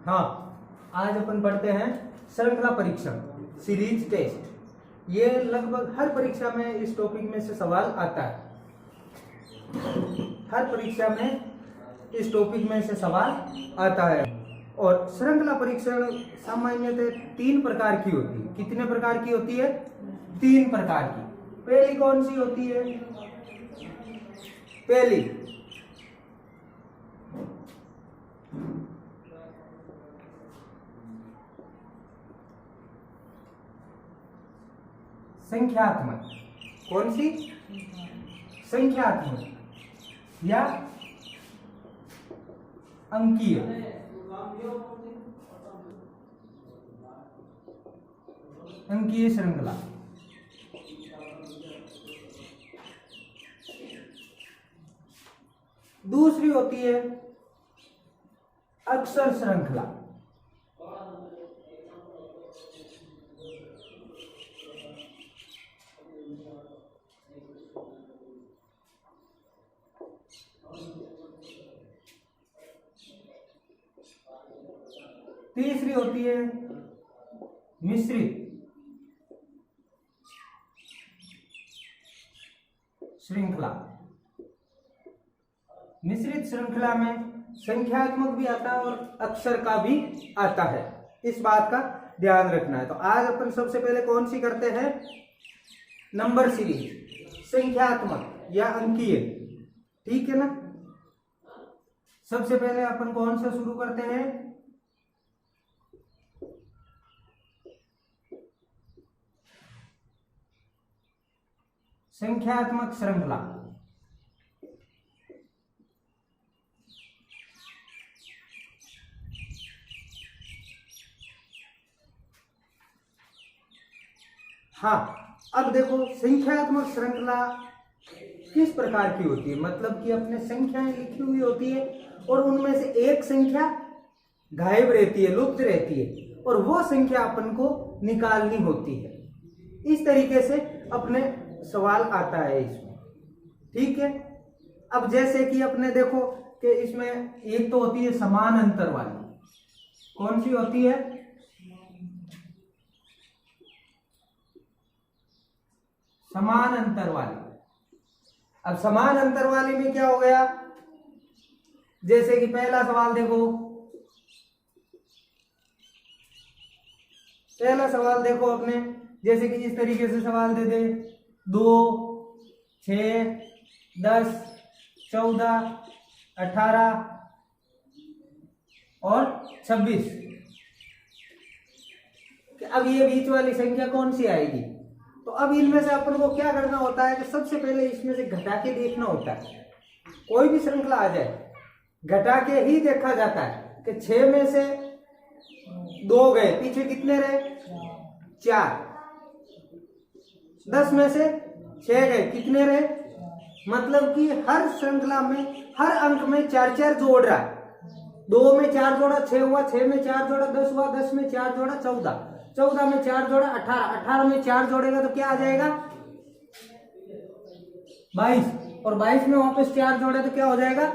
हाँ, आज अपन पढ़ते हैं श्रृंखला परीक्षण सीरीज टेस्ट। ये लगभग हर परीक्षा में इस टॉपिक में से सवाल आता है। हर परीक्षा में इस टॉपिक में से सवाल आता है। और श्रृंखला परीक्षण सामान्यतः 3 प्रकार की होती है। कितने प्रकार की होती है? 3 प्रकार की। पहली कौन सी होती है? पहली संख्यात्मक। कौन सी? संख्यात्मक या अंकीय। अंकीय श्रृंखला। दूसरी होती है अक्षर श्रृंखला। तीसरी होती है मिश्रित श्रृंखला। मिश्रित श्रृंखला में संख्यात्मक भी आता है और अक्षर का भी आता है। इस बात का ध्यान रखना है। तो आज अपन सबसे पहले कौन सी करते हैं? नंबर सीरीज, संख्यात्मक या अंकीय। ठीक है ना? सबसे पहले अपन कौन सा शुरू करते हैं? संख्यात्मक श्रृंखला। हाँ, अब देखो संख्यात्मक श्रृंखला किस प्रकार की होती है? मतलब कि अपने संख्याएं लिखी हुई होती है और उनमें से एक संख्या गायब रहती है, लुप्त रहती है, और वो संख्या अपन को निकालनी होती है। इस तरीके से अपने सवाल आता है इसमें। ठीक है। अब जैसे कि अपने देखो कि इसमें एक तो होती है समान अंतर वाली। कौन सी होती है? समान अंतर वाली। अब समान अंतर वाली में क्या हो गया? जैसे कि पहला सवाल देखो, पहला सवाल देखो अपने, जैसे कि इस तरीके से सवाल दे दे 2, 6, 10, 14, 18 और 26। अब ये बीच वाली संख्या कौन सी आएगी? तो अब इनमें से अपन को क्या करना होता है कि सबसे पहले इसमें से घटा के देखना होता है। कोई भी श्रृंखला आ जाए, घटा के ही देखा जाता है कि 6 में से 2 गए, पीछे कितने रहे? 4। 10 में से 6 गए, कितने रहे? मतलब कि हर श्रृंखला में हर अंक में 4-4 जोड़ रहा है। 2 में 4 जोड़ा 6 हुआ, 6 में 4 जोड़ा 10 हुआ, 10 में 4 जोड़ा 14, 14 में 4 जोड़ा 18, 18 में 4 जोड़ेगा तो क्या आ जाएगा? 22, और 22 में वापस 4 जोड़े तो क्या हो जाएगा?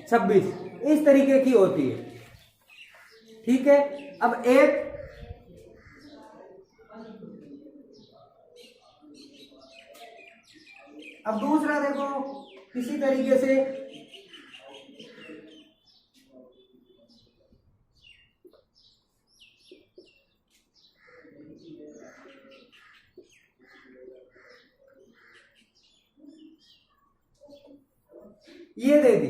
26। इस तरीके की होती है। ठीक है। अब एक अब दूसरा देखो इसी तरीके से ये दे दी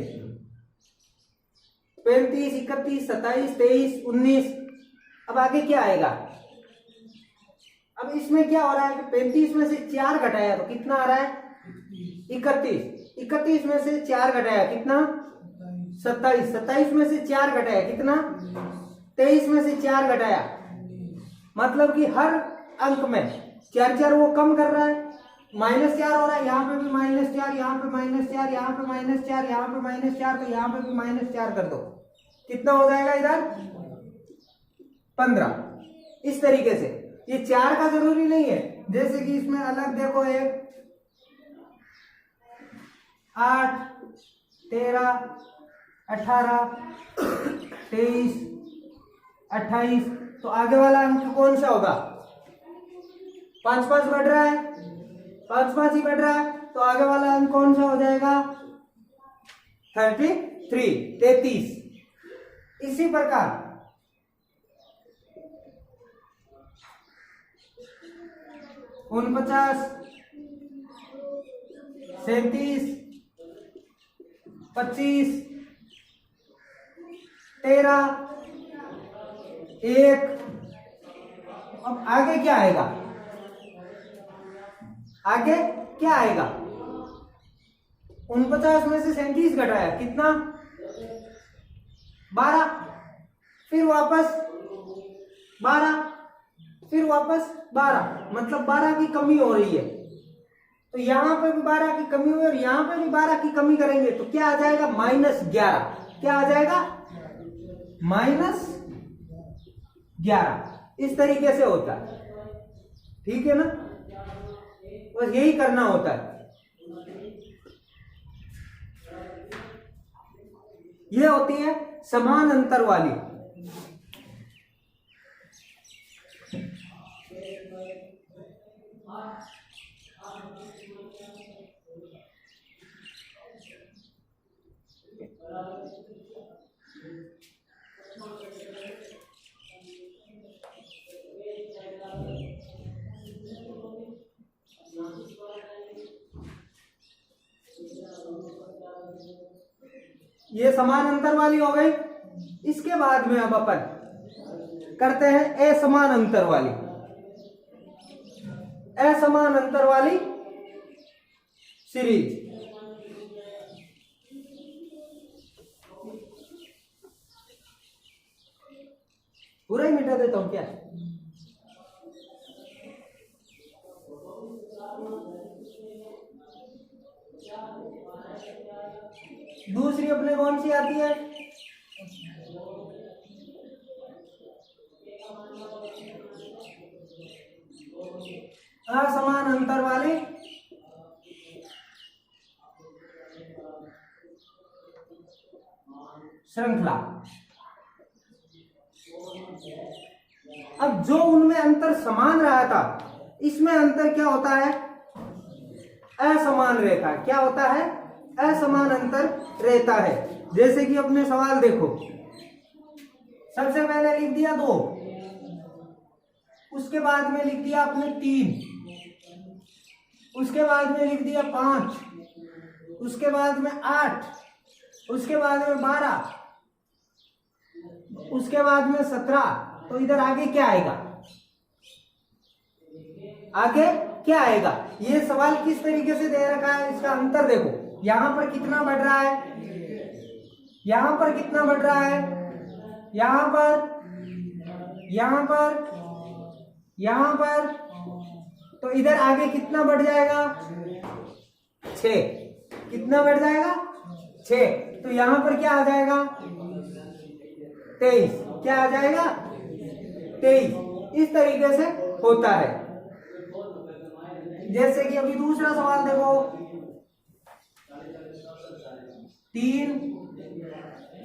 35, 31, 27, 23, 19। अब आगे क्या आएगा? अब इसमें क्या हो रहा है कि 35 में से 4 घटाया तो कितना आ रहा है? 31। 31 में से 4 घटाया कितना? 27। 27 में से 4 घटाया कितना? 23 में से 4 घटाया। मतलब कि हर अंक में 4-4 वो कम कर रहा है, -4 हो रहा है। यहाँ पे भी -4, यहाँ पे -4, यहाँ पे -4, यहाँ पे -4, तो यहाँ पे भी -4 कर दो, कितना हो जाएगा इधर? 15। इस तरीके से ये 4 का जरूरी नहीं है। जैसे कि इसमें अलग देखो, एक 8, 13, 18, 23, 28। तो आगे वाला अंक कौन सा होगा? 5 5 बढ़ रहा है, 5 5 ही बढ़ रहा है, तो आगे वाला अंक कौन सा हो जाएगा? 33। इसी प्रकार 49, 37, 25, 13, 1। अब आगे क्या आएगा? आगे क्या आएगा? 49 में से 37 घटाया कितना? 12। फिर वापस 12, फिर वापस 12, मतलब 12 की कमी हो रही है। तो यहां पे भी 12 की कमी हुई और यहां पे भी 12 की कमी करेंगे तो क्या आ जाएगा? -11। क्या आ जाएगा? -11। इस तरीके से होता है, ठीक है ना? बस यही करना होता है। ये होती है समान अंतर वाली। ये समान अंतर वाली हो गई। इसके बाद में अब अपन करते हैं असमान अंतर वाली। असमान अंतर वाली सीरीज। पूरा ही मिटा देता हूं क्या? दूसरी अपने कौन सी आती है? असमान अंतर वाली श्रृंखला। अब जो उनमें अंतर समान रहा था, इसमें अंतर क्या होता है? असमान रहता है। क्या होता है? असमान अंतर रहता है। जैसे कि अपने सवाल देखो, सबसे पहले लिख दिया 2, उसके बाद में लिख दिया आपने 3, उसके बाद में लिख दिया 5, उसके बाद में 8, उसके बाद में 12, उसके बाद में 17। तो इधर आगे क्या आएगा? आगे क्या आएगा? ये सवाल किस तरीके से दे रखा है, इसका अंतर देखो। यहां पर कितना बढ़ रहा है, यहां पर कितना बढ़ रहा है, यहां पर, यहां पर, यहां पर, तो इधर आगे कितना बढ़ जाएगा? 6। कितना बढ़ जाएगा? 6। तो यहां पर क्या आ जाएगा? 23। क्या आ जाएगा? 23। इस तरीके से होता है। जैसे कि अभी दूसरा सवाल देखो, 3,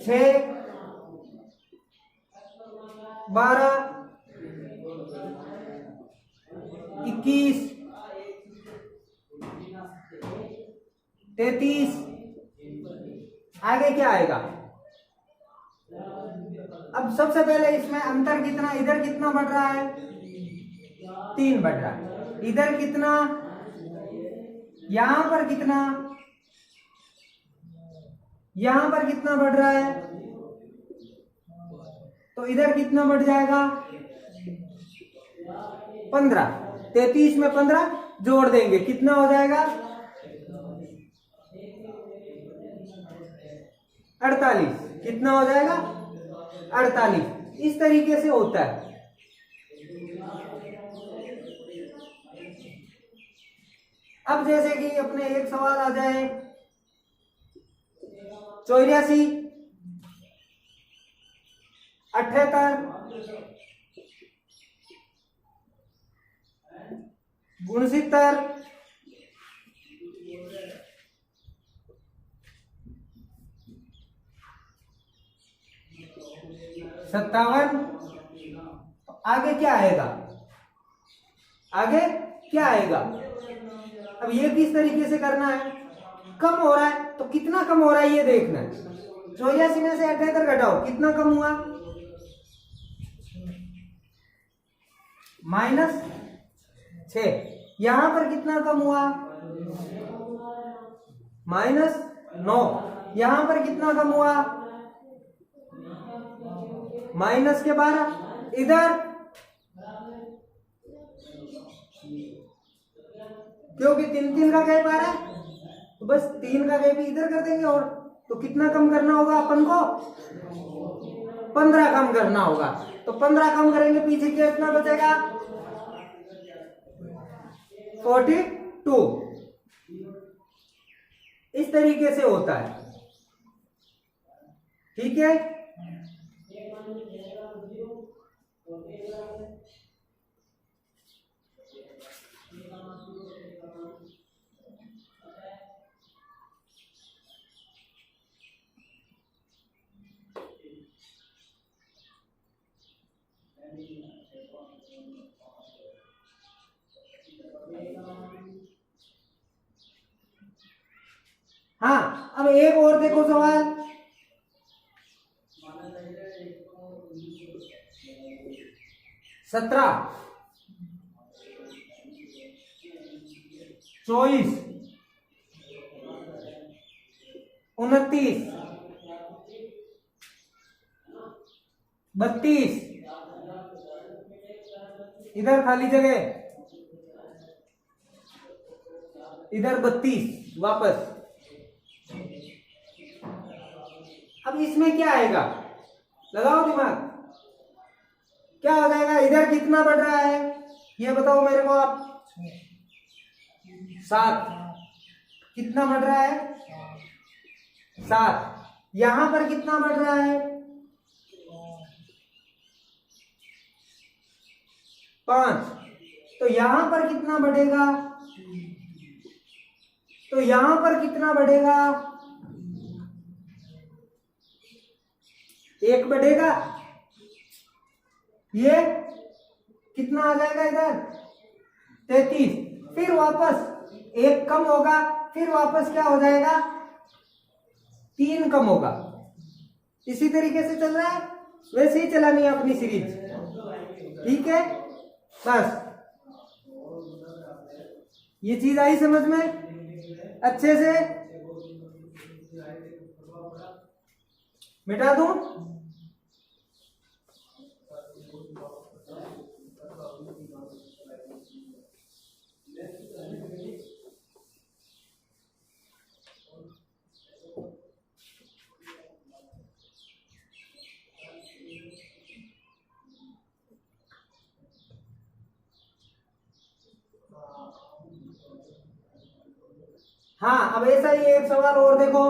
6, 12, 21, 33। आगे क्या आएगा? अब सबसे पहले इसमें अंतर कितना? इधर कितना बढ़ रहा है? 3 बढ़ रहा है। इधर कितना? यहां पर कितना? यहां पर कितना बढ़ रहा है? तो इधर कितना बढ़ जाएगा? 15। 33 में 15 जोड़ देंगे, कितना हो जाएगा? 48। कितना हो जाएगा? 48। इस तरीके से होता है। अब जैसे कि अपने एक सवाल आ जाए, 84, 78, 69, 57, आगे क्या आएगा, आगे क्या आएगा। अब ये किस तरीके से करना है, कम हो रहा है तो कितना कम हो रहा है ये देखना है। 84 में से 78 घटाओ, कितना कम हुआ, -6। यहां पर कितना कम हुआ, -9। यहां पर कितना कम हुआ, -12। इधर क्योंकि 3 का गैप आ रहा है तो बस 3 का गैप इधर कर देंगे। और तो कितना कम करना होगा अपन को, 15 कम करना होगा। तो 15 कम करेंगे, पीछे कितना बचेगा, 42। इस तरीके से होता है, ठीक है। हाँ, अब एक और देखो सवाल, 17, 24, 29, 32। इधर खाली जगह, इधर 32 वापस। अब इसमें क्या आएगा, लगाओ दिमाग, क्या हो जाएगा, इधर कितना बढ़ रहा है ये बताओ मेरे को आप, 7। कितना बढ़ रहा है, 7। यहां पर कितना बढ़ रहा है, 5। तो यहां पर कितना बढ़ेगा, तो यहां पर कितना बढ़ेगा, 1 बढ़ेगा। ये कितना आ जाएगा इधर, 33। फिर वापस 1 कम होगा, फिर वापस क्या हो जाएगा, 3 कम होगा। इसी तरीके से चल रहा है, वैसे ही चलानी है अपनी सीरीज, ठीक है। बस ये चीज आई समझ में अच्छे से, मिटा दूं, हाँ। अब ऐसा ही एक सवाल और देखो,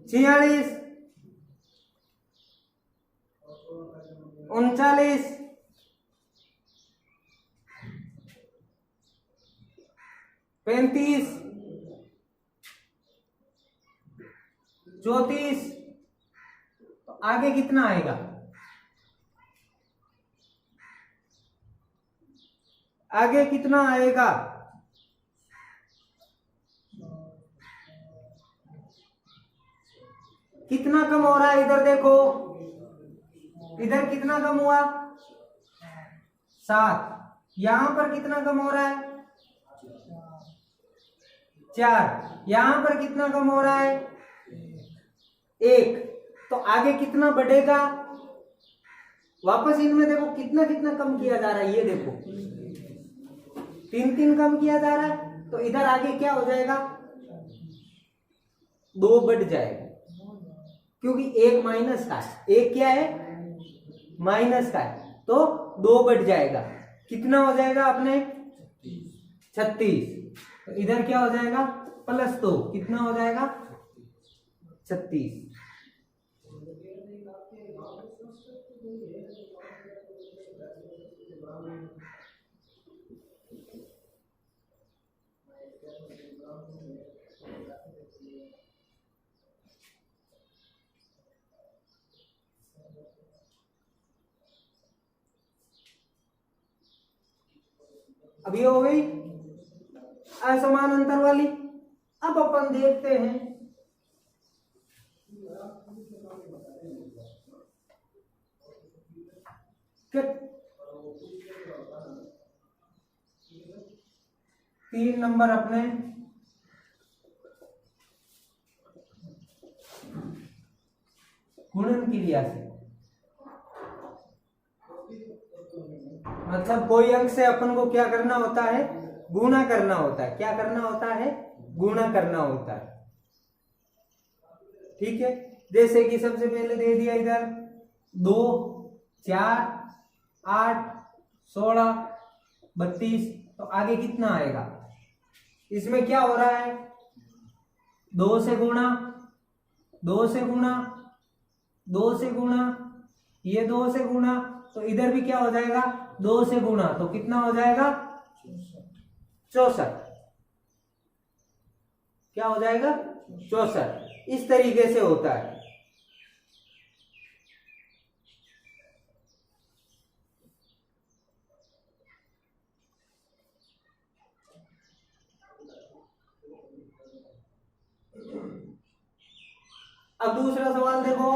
46, 39, 35, 34। तो आगे कितना आएगा, आगे कितना आएगा, कितना कम हो रहा है, इधर देखो, इधर कितना कम हुआ, 7। यहां पर कितना कम हो रहा है, 4। यहां पर कितना कम हो रहा है, 1। तो आगे कितना बढ़ेगा, वापस इनमें देखो कितना कितना कम किया जा रहा है, ये देखो 3 कम किया जा रहा है। तो इधर आगे क्या हो जाएगा, 2 बढ़ जाएगा, क्योंकि 1 माइनस का है, 1 क्या है, माइनस का है, तो 2 बढ़ जाएगा। कितना हो जाएगा अपने, 36। तो इधर क्या हो जाएगा, +2, कितना हो जाएगा, 36। अब ये हो गई असमान अंतर वाली। अब अपन देखते हैं कि 3 नंबर अपने गुणन क्रिया से, मतलब कोई अंक से अपन को क्या करना होता है, गुणा करना होता है। क्या करना होता है, गुणा करना होता है। ठीक है, जैसे कि सबसे पहले दे दिया इधर 2, 4, 8, 16, 32, तो आगे कितना आएगा? इसमें क्या हो रहा है, 2 से गुणा, 2 से गुणा, 2 से गुणा, ये 2 से गुणा, तो इधर भी क्या हो जाएगा, 2 से गुणा, तो कितना हो जाएगा, 64। क्या हो जाएगा, 64। इस तरीके से होता है। अब दूसरा सवाल देखो,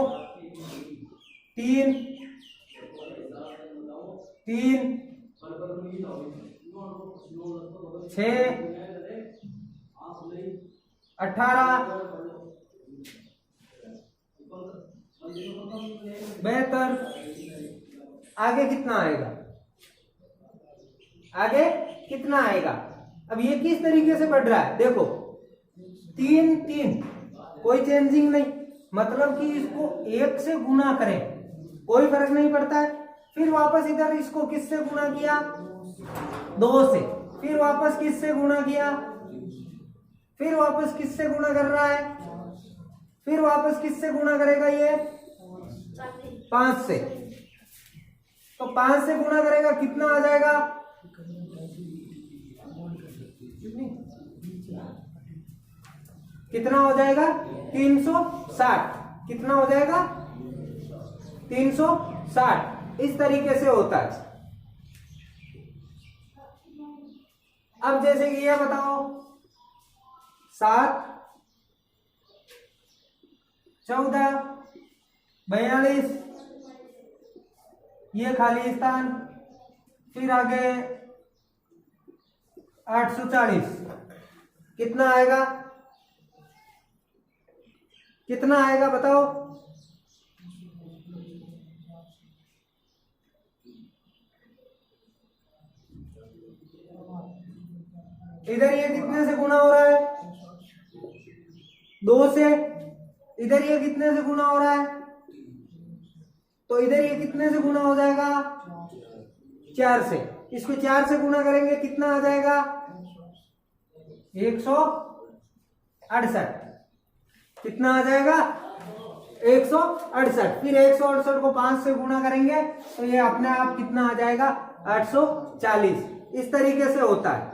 3, 3, 6, 18, 72, आगे कितना आएगा, आगे कितना आएगा? अब ये किस तरीके से बढ़ रहा है, देखो 3, 3, कोई चेंजिंग नहीं, मतलब कि इसको 1 से गुणा करें कोई फर्क नहीं पड़ता है। फिर वापस इधर इसको किससे गुणा किया, 2 से, फिर वापस किससे गुणा किया, फिर वापस किससे गुणा कर रहा है, फिर वापस किससे गुणा करेगा, ये 5 से, तो 5 से गुणा करेगा, कितना आ जाएगा, कितना हो जाएगा, 360। कितना हो जाएगा, 360। इस तरीके से होता है। अब जैसे कि ये बताओ, 7, 14, 42, ये खाली स्थान, फिर आगे 840, कितना आएगा, कितना आएगा बताओ, इधर ये कितने से गुणा हो रहा है, 2 से, इधर ये कितने से गुणा हो रहा है, तो इधर ये कितने से गुणा हो जाएगा, 4 से। इसको 4 से गुणा करेंगे, कितना आ जाएगा, 168। कितना आ जाएगा, 168। फिर 168 को 5 से गुणा करेंगे तो ये अपने आप कितना आ जाएगा, 840। इस तरीके से होता है।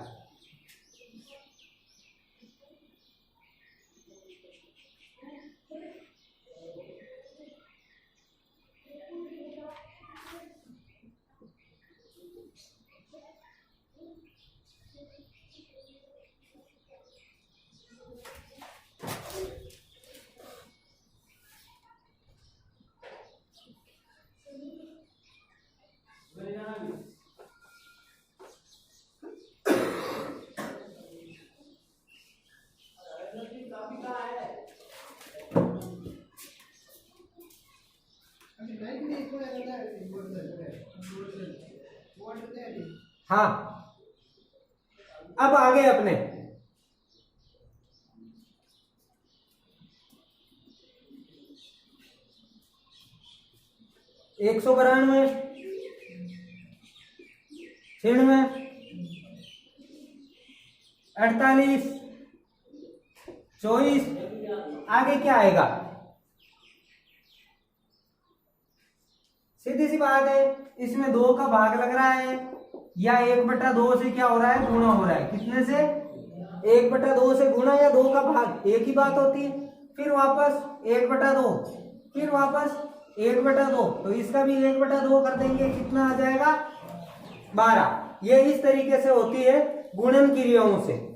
हाँ, अब आगे अपने 192, 96, 48, 24, आगे क्या आएगा, सीधी सी बात है, इसमें 2 का भाग लग रहा है या 1/2 से क्या हो रहा है, गुणा हो रहा है। कितने से, 1/2 से गुणा या 2 का भाग, एक ही बात होती है। फिर वापस 1/2, फिर वापस 1/2, तो इसका भी 1/2 कर देंगे, कितना आ जाएगा, 12। ये इस तरीके से होती है गुणन क्रियाओं से।